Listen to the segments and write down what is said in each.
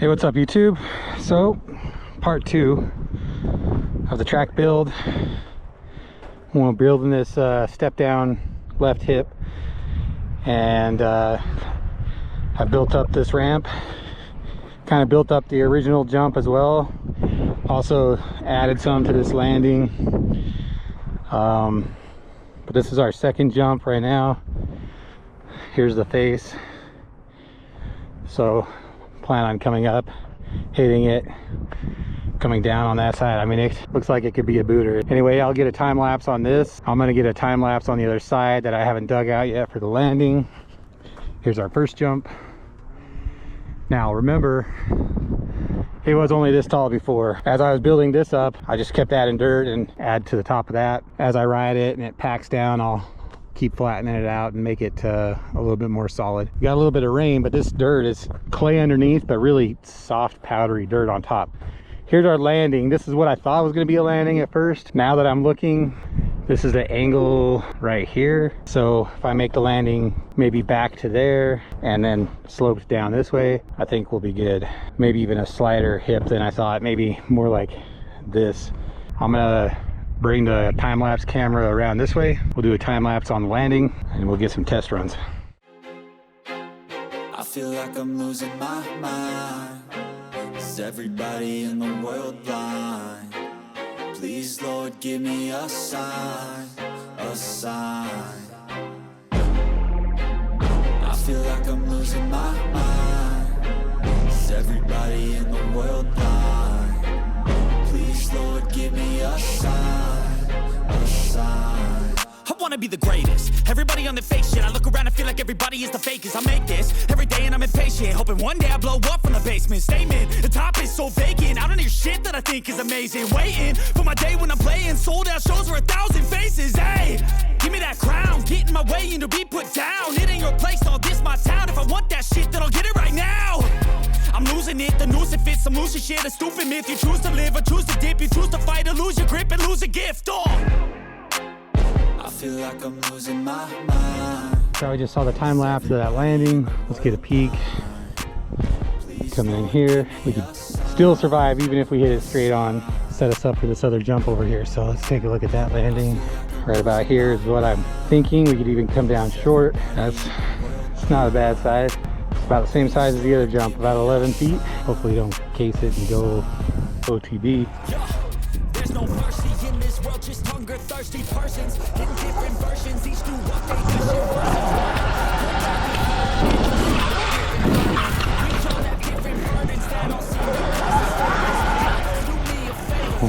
Hey, what's up YouTube? So part 2 of the track build. We're building this step down left hip, and I built up this ramp, kind of built up the original jump as well, also added some to this landing. But this is our second jump right now. Here's the face, so plan on coming up, hitting it, coming down on that side. I mean, it looks like it could be a booter. Anyway, I'll get a time lapse on this. I'm gonna get a time lapse on the other side that I haven't dug out yet for the landing. Here's our first jump. Now remember, it was only this tall before. As I was building this up, I just kept adding dirt and add to the top of that. As I ride it and it packs down, I'll keep flattening it out and make it a little bit more solid. We got a little bit of rain, but this dirt is clay underneath, but really soft, powdery dirt on top. Here's our landing. This is what I thought was going to be a landing at first. Now that I'm looking, this is the angle right here. So if I make the landing maybe back to there and then sloped down this way, I think we'll be good. Maybe even a slighter hip than I thought, maybe more like this. I'm gonna bring the time-lapse camera around this way. We'll do a time-lapse on the landing and we'll get some test runs. I feel like I'm losing my mind. Is everybody in the world blind? Please, Lord, give me a sign, a sign. I feel like I'm losing my mind. Is everybody in the world blind? Please, Lord, give me a sign, a sign. I wanna be the greatest. Everybody on the fake shit. I look around and feel like everybody is the fakest. I make this every day and I'm impatient, hoping one day I blow up from the basement. Statement, the top is so vacant. I don't hear shit that I think is amazing. Waiting for my day when I'm playing sold out shows for 1,000 faces. Hey, give me that crown, get in my way and to be put down. It ain't your place, all this my town. If I want that shit, then I'll get it right now. I'm losing it, the noose it fits, I'm losing shit. A stupid myth, you choose to live or choose to dip. You choose to fight or lose your grip and lose a gift. I feel like I'm losing my mind. So I just saw the time lapse of that landing. Let's get a peek. Coming in here, we could still survive even if we hit it straight on. Set us up for this other jump over here. So let's take a look at that landing. Right about here is what I'm thinking. We could even come down short. It's not a bad size. It's about the same size as the other jump, about 11 feet. Hopefully don't case it and go OTB. There's no mercy in this world, just hunger thirsty persons in different versions, each do what they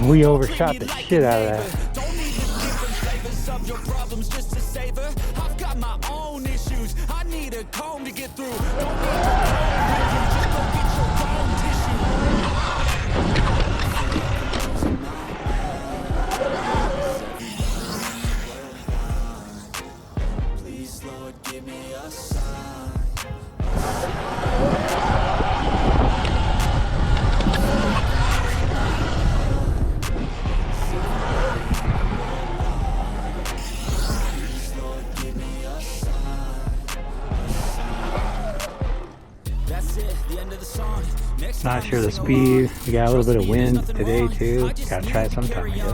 do. We overshot the shit out of that. Don't need different flavors of your problems just to savor. I've got my own issues, I need a comb to get through. Don't need just go get your own tissue. Not sure the speed. We got a little bit of wind today too. Gotta try it sometime, I guess.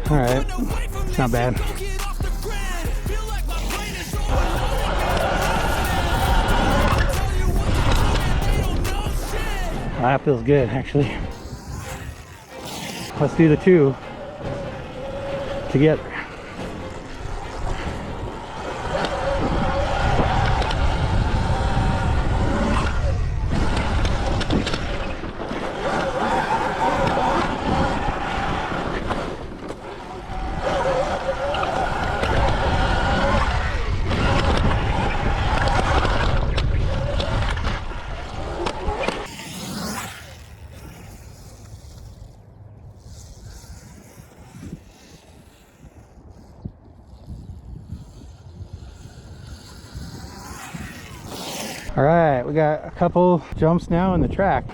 All right, it's not bad. That feels good, actually. Let's do the two together. All right, we got a couple jumps now in the track.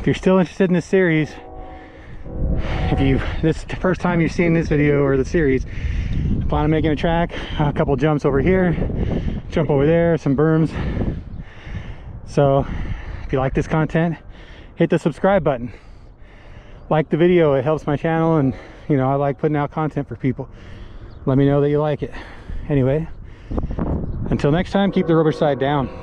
if you're still interested in this series, this is the first time you've seen this video or the series, I plan on making a track, a couple jumps over here, jump over there, some berms. So if you like this content, hit the subscribe button, like the video. It helps my channel, and you know, I like putting out content for people. Let me know that you like it. Anyway, until next time, keep the rubber side down.